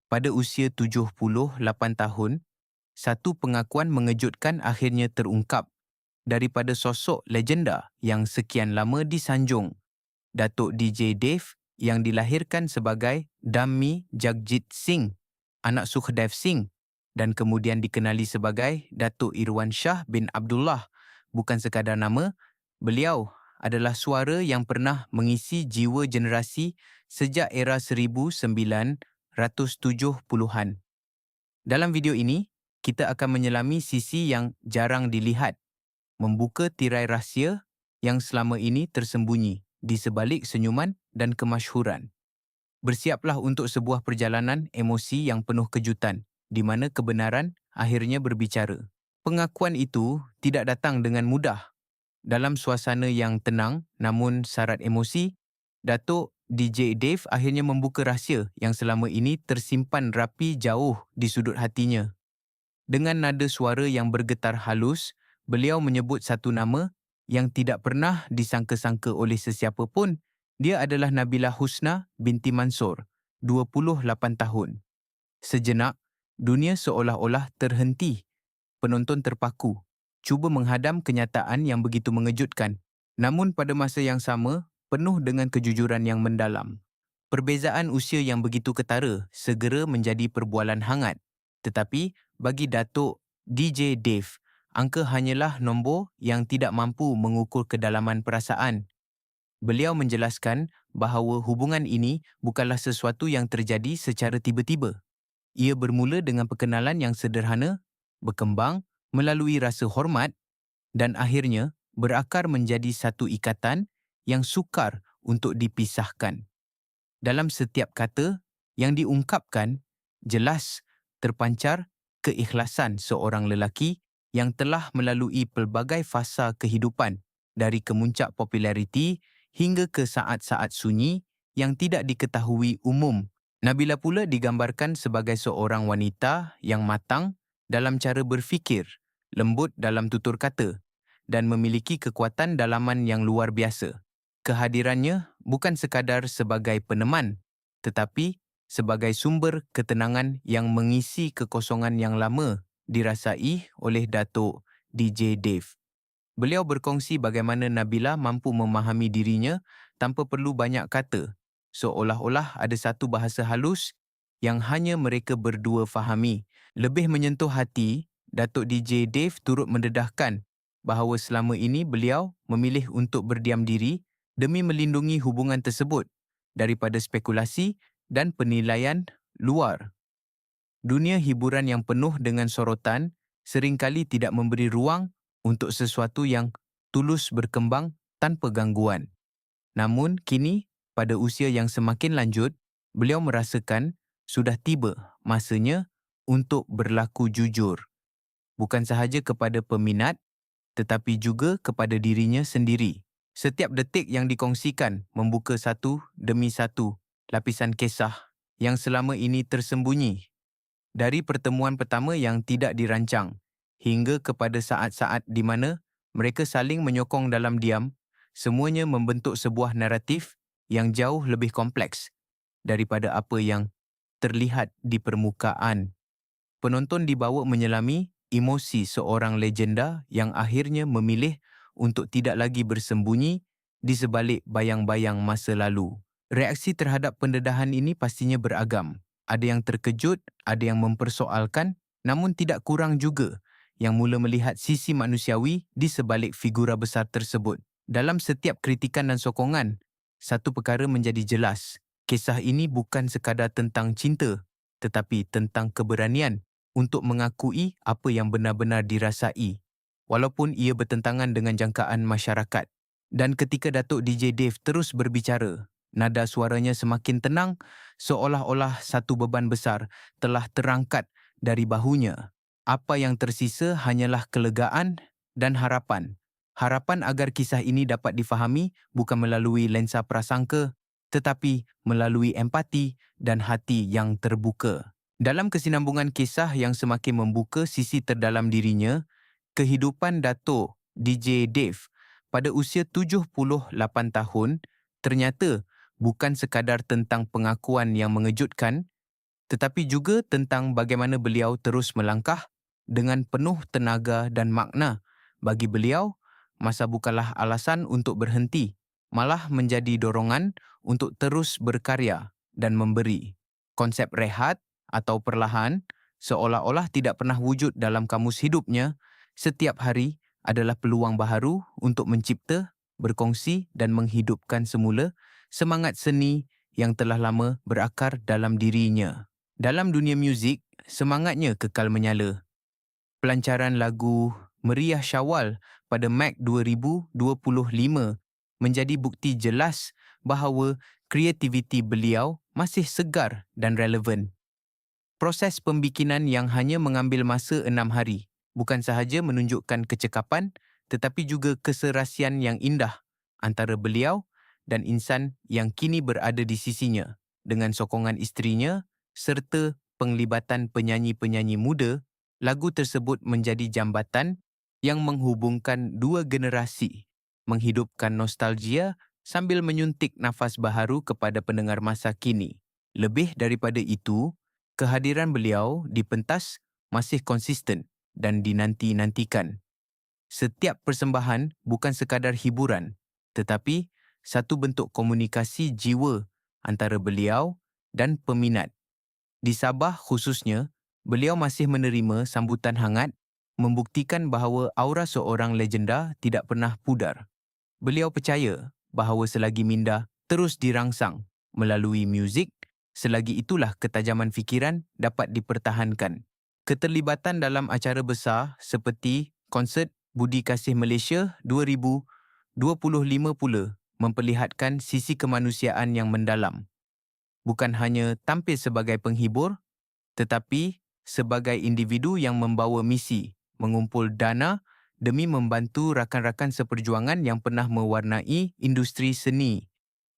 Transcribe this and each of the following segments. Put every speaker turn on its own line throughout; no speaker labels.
Pada usia 78 tahun, satu pengakuan mengejutkan akhirnya terungkap daripada sosok legenda yang sekian lama disanjung, Datuk DJ Dave yang dilahirkan sebagai Dhammi Jagjit Singh, anak Sukhdev Singh dan kemudian dikenali sebagai Datuk Irwan Shah bin Abdullah. Bukan sekadar nama, beliau adalah suara yang pernah mengisi jiwa generasi sejak era 1970-an. Dalam video ini, kita akan menyelami sisi yang jarang dilihat, membuka tirai rahsia yang selama ini tersembunyi di sebalik senyuman dan kemasyhuran. Bersiaplah untuk sebuah perjalanan emosi yang penuh kejutan, di mana kebenaran akhirnya berbicara. Pengakuan itu tidak datang dengan mudah. Dalam suasana yang tenang namun syarat emosi, Datuk DJ Dave akhirnya membuka rahsia yang selama ini tersimpan rapi jauh di sudut hatinya. Dengan nada suara yang bergetar halus, beliau menyebut satu nama yang tidak pernah disangka-sangka oleh sesiapa pun. Dia adalah Nabila Husna binti Mansur, 28 tahun. Sejenak, dunia seolah-olah terhenti. Penonton terpaku, cuba menghadam kenyataan yang begitu mengejutkan. Namun pada masa yang sama, penuh dengan kejujuran yang mendalam. Perbezaan usia yang begitu ketara segera menjadi perbualan hangat. Tetapi bagi Datuk DJ Dave, angka hanyalah nombor yang tidak mampu mengukur kedalaman perasaan. Beliau menjelaskan bahawa hubungan ini bukanlah sesuatu yang terjadi secara tiba-tiba. Ia bermula dengan perkenalan yang sederhana, berkembang melalui rasa hormat dan akhirnya berakar menjadi satu ikatan yang sukar untuk dipisahkan. Dalam setiap kata yang diungkapkan, jelas terpancar keikhlasan seorang lelaki yang telah melalui pelbagai fasa kehidupan, dari kemuncak populariti hingga ke saat-saat sunyi yang tidak diketahui umum. Nabila pula digambarkan sebagai seorang wanita yang matang dalam cara berfikir, lembut dalam tutur kata, dan memiliki kekuatan dalaman yang luar biasa. Kehadirannya bukan sekadar sebagai peneman, tetapi sebagai sumber ketenangan yang mengisi kekosongan yang lama dirasai oleh Datuk DJ Dave. Beliau berkongsi bagaimana Nabila mampu memahami dirinya tanpa perlu banyak kata, seolah-olah ada satu bahasa halus yang hanya mereka berdua fahami. Lebih menyentuh hati, Datuk DJ Dave turut mendedahkan bahawa selama ini beliau memilih untuk berdiam diri demi melindungi hubungan tersebut daripada spekulasi dan penilaian luar. Dunia hiburan yang penuh dengan sorotan seringkali tidak memberi ruang untuk sesuatu yang tulus berkembang tanpa gangguan. Namun kini, pada usia yang semakin lanjut, beliau merasakan sudah tiba masanya untuk berlaku jujur. Bukan sahaja kepada peminat, tetapi juga kepada dirinya sendiri. Setiap detik yang dikongsikan membuka satu demi satu lapisan kisah yang selama ini tersembunyi. Dari pertemuan pertama yang tidak dirancang, hingga kepada saat-saat di mana mereka saling menyokong dalam diam, semuanya membentuk sebuah naratif yang jauh lebih kompleks daripada apa yang terlihat di permukaan. Penonton dibawa menyelami emosi seorang legenda yang akhirnya memilih untuk tidak lagi bersembunyi di sebalik bayang-bayang masa lalu. Reaksi terhadap pendedahan ini pastinya beragam. Ada yang terkejut, ada yang mempersoalkan, namun tidak kurang juga yang mula melihat sisi manusiawi di sebalik figura besar tersebut. Dalam setiap kritikan dan sokongan, satu perkara menjadi jelas. Kisah ini bukan sekadar tentang cinta, tetapi tentang keberanian untuk mengakui apa yang benar-benar dirasai, walaupun ia bertentangan dengan jangkaan masyarakat. Dan ketika Datuk DJ Dave terus berbicara, nada suaranya semakin tenang, seolah-olah satu beban besar telah terangkat dari bahunya. Apa yang tersisa hanyalah kelegaan dan harapan. Harapan agar kisah ini dapat difahami bukan melalui lensa prasangka, tetapi melalui empati dan hati yang terbuka. Dalam kesinambungan kisah yang semakin membuka sisi terdalam dirinya, kehidupan Datuk DJ Dave pada usia 78 tahun ternyata bukan sekadar tentang pengakuan yang mengejutkan, tetapi juga tentang bagaimana beliau terus melangkah dengan penuh tenaga dan makna. Bagi beliau, masa bukanlah alasan untuk berhenti, malah menjadi dorongan untuk terus berkarya dan memberi. Konsep rehat atau perlahan seolah-olah tidak pernah wujud dalam kamus hidupnya. Setiap hari adalah peluang baharu untuk mencipta, berkongsi dan menghidupkan semula semangat seni yang telah lama berakar dalam dirinya. Dalam dunia muzik, semangatnya kekal menyala. Pelancaran lagu Meriah Syawal pada Mac 2025 menjadi bukti jelas bahawa kreativiti beliau masih segar dan relevan. Proses pembikinan yang hanya mengambil masa 6 hari bukan sahaja menunjukkan kecekapan tetapi juga keserasian yang indah antara beliau dan insan yang kini berada di sisinya dengan sokongan isterinya serta penglibatan penyanyi-penyanyi muda. Lagu tersebut menjadi jambatan yang menghubungkan dua generasi, menghidupkan nostalgia sambil menyuntik nafas baharu kepada pendengar masa kini. Lebih daripada itu, kehadiran beliau di pentas masih konsisten dan dinanti-nantikan. Setiap persembahan bukan sekadar hiburan, tetapi satu bentuk komunikasi jiwa antara beliau dan peminat. Di Sabah khususnya, beliau masih menerima sambutan hangat, membuktikan bahawa aura seorang legenda tidak pernah pudar. Beliau percaya bahawa selagi minda terus dirangsang melalui muzik, selagi itulah ketajaman fikiran dapat dipertahankan. Keterlibatan dalam acara besar seperti konsert Budi Kasih Malaysia 2025 pula memperlihatkan sisi kemanusiaan yang mendalam. Bukan hanya tampil sebagai penghibur, tetapi sebagai individu yang membawa misi mengumpul dana demi membantu rakan-rakan seperjuangan yang pernah mewarnai industri seni.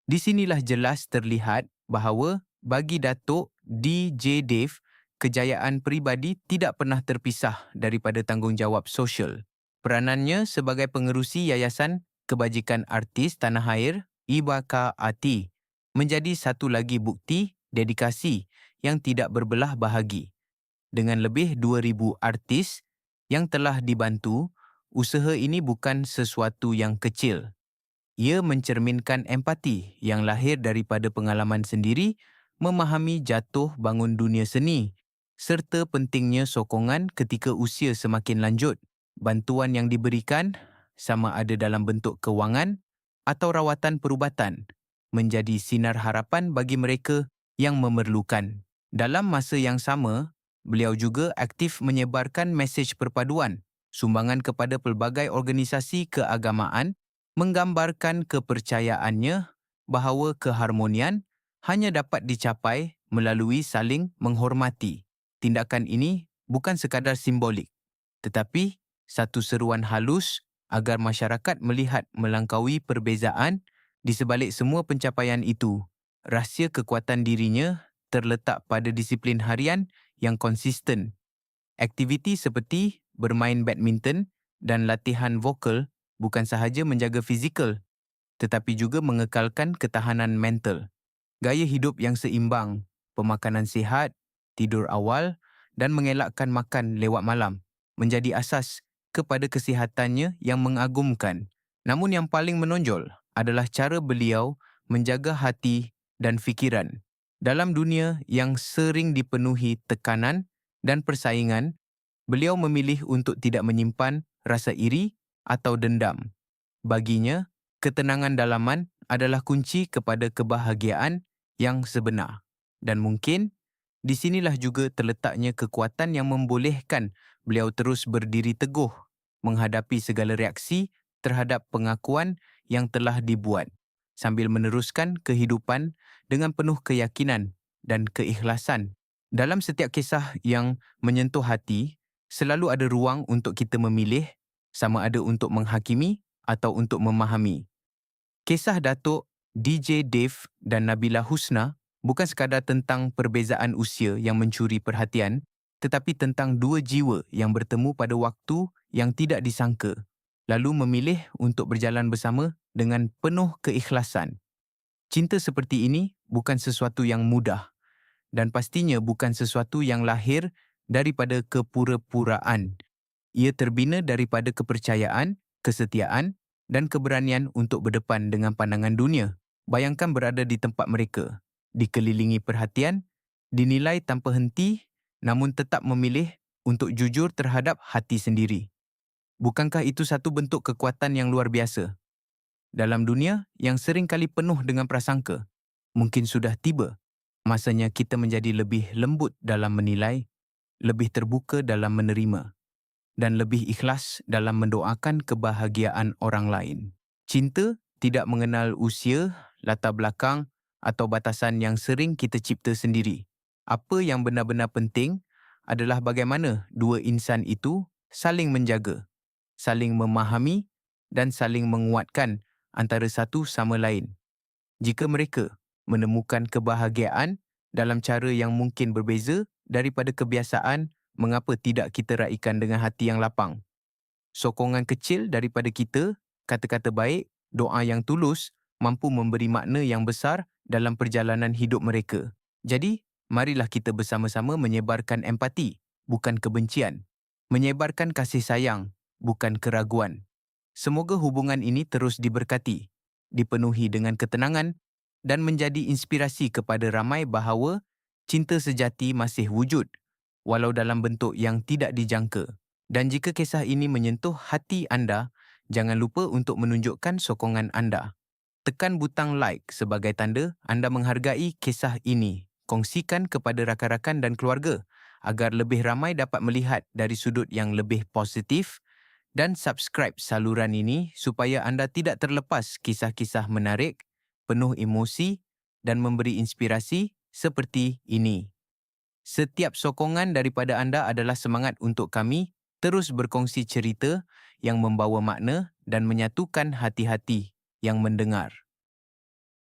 Di sinilah jelas terlihat bahawa bagi Datuk DJ Dave, kejayaan peribadi tidak pernah terpisah daripada tanggungjawab sosial. Peranannya sebagai pengerusi Yayasan Kebajikan Artis Tanah Air, Ibaka Ati, menjadi satu lagi bukti dedikasi yang tidak berbelah bahagi. Dengan lebih 2,000 artis yang telah dibantu, usaha ini bukan sesuatu yang kecil. Ia mencerminkan empati yang lahir daripada pengalaman sendiri memahami jatuh bangun dunia seni serta pentingnya sokongan ketika usia semakin lanjut. Bantuan yang diberikan, sama ada dalam bentuk kewangan atau rawatan perubatan, menjadi sinar harapan bagi mereka yang memerlukan. Dalam masa yang sama, beliau juga aktif menyebarkan mesej perpaduan, sumbangan kepada pelbagai organisasi keagamaan, menggambarkan kepercayaannya bahawa keharmonian hanya dapat dicapai melalui saling menghormati. Tindakan ini bukan sekadar simbolik, tetapi satu seruan halus agar masyarakat melihat melangkaui perbezaan di sebalik semua pencapaian itu. Rahsia kekuatan dirinya terletak pada disiplin harian yang konsisten. Aktiviti seperti bermain badminton dan latihan vokal bukan sahaja menjaga fizikal, tetapi juga mengekalkan ketahanan mental. Gaya hidup yang seimbang, pemakanan sihat, tidur awal dan mengelakkan makan lewat malam menjadi asas kepada kesihatannya yang mengagumkan. Namun yang paling menonjol adalah cara beliau menjaga hati dan fikiran. Dalam dunia yang sering dipenuhi tekanan dan persaingan, beliau memilih untuk tidak menyimpan rasa iri atau dendam. Baginya, ketenangan dalaman adalah kunci kepada kebahagiaan yang sebenar. Dan mungkin, di sinilah juga terletaknya kekuatan yang membolehkan beliau terus berdiri teguh menghadapi segala reaksi terhadap pengakuan yang telah dibuat, sambil meneruskan kehidupan dengan penuh keyakinan dan keikhlasan. Dalam setiap kisah yang menyentuh hati, selalu ada ruang untuk kita memilih, sama ada untuk menghakimi atau untuk memahami. Kisah Datuk DJ Dave dan Nabila Husna bukan sekadar tentang perbezaan usia yang mencuri perhatian, tetapi tentang dua jiwa yang bertemu pada waktu yang tidak disangka, lalu memilih untuk berjalan bersama dengan penuh keikhlasan. Cinta seperti ini bukan sesuatu yang mudah. dan pastinya bukan sesuatu yang lahir daripada kepura-puraan. Ia terbina daripada kepercayaan, kesetiaan dan keberanian untuk berdepan dengan pandangan dunia. Bayangkan berada di tempat mereka, dikelilingi perhatian, dinilai tanpa henti, namun tetap memilih untuk jujur terhadap hati sendiri. Bukankah itu satu bentuk kekuatan yang luar biasa? Dalam dunia yang sering kali penuh dengan prasangka, mungkin sudah tiba masanya kita menjadi lebih lembut dalam menilai, lebih terbuka dalam menerima, dan lebih ikhlas dalam mendoakan kebahagiaan orang lain. Cinta tidak mengenal usia, latar belakang atau batasan yang sering kita cipta sendiri. Apa yang benar-benar penting adalah bagaimana dua insan itu saling menjaga, saling memahami dan saling menguatkan antara satu sama lain. Jika mereka menemukan kebahagiaan dalam cara yang mungkin berbeza daripada kebiasaan, mengapa tidak kita raikan dengan hati yang lapang? Sokongan kecil daripada kita, kata-kata baik, doa yang tulus mampu memberi makna yang besar dalam perjalanan hidup mereka. Jadi, marilah kita bersama-sama menyebarkan empati, bukan kebencian. Menyebarkan kasih sayang, bukan keraguan. Semoga hubungan ini terus diberkati, dipenuhi dengan ketenangan dan menjadi inspirasi kepada ramai bahawa cinta sejati masih wujud, walau dalam bentuk yang tidak dijangka. Dan jika kisah ini menyentuh hati anda, jangan lupa untuk menunjukkan sokongan anda. Tekan butang like sebagai tanda anda menghargai kisah ini. Kongsikan kepada rakan-rakan dan keluarga agar lebih ramai dapat melihat dari sudut yang lebih positif, dan subscribe saluran ini supaya anda tidak terlepas kisah-kisah menarik, penuh emosi dan memberi inspirasi seperti ini. Setiap sokongan daripada anda adalah semangat untuk kami terus berkongsi cerita yang membawa makna dan menyatukan hati-hati yang mendengar.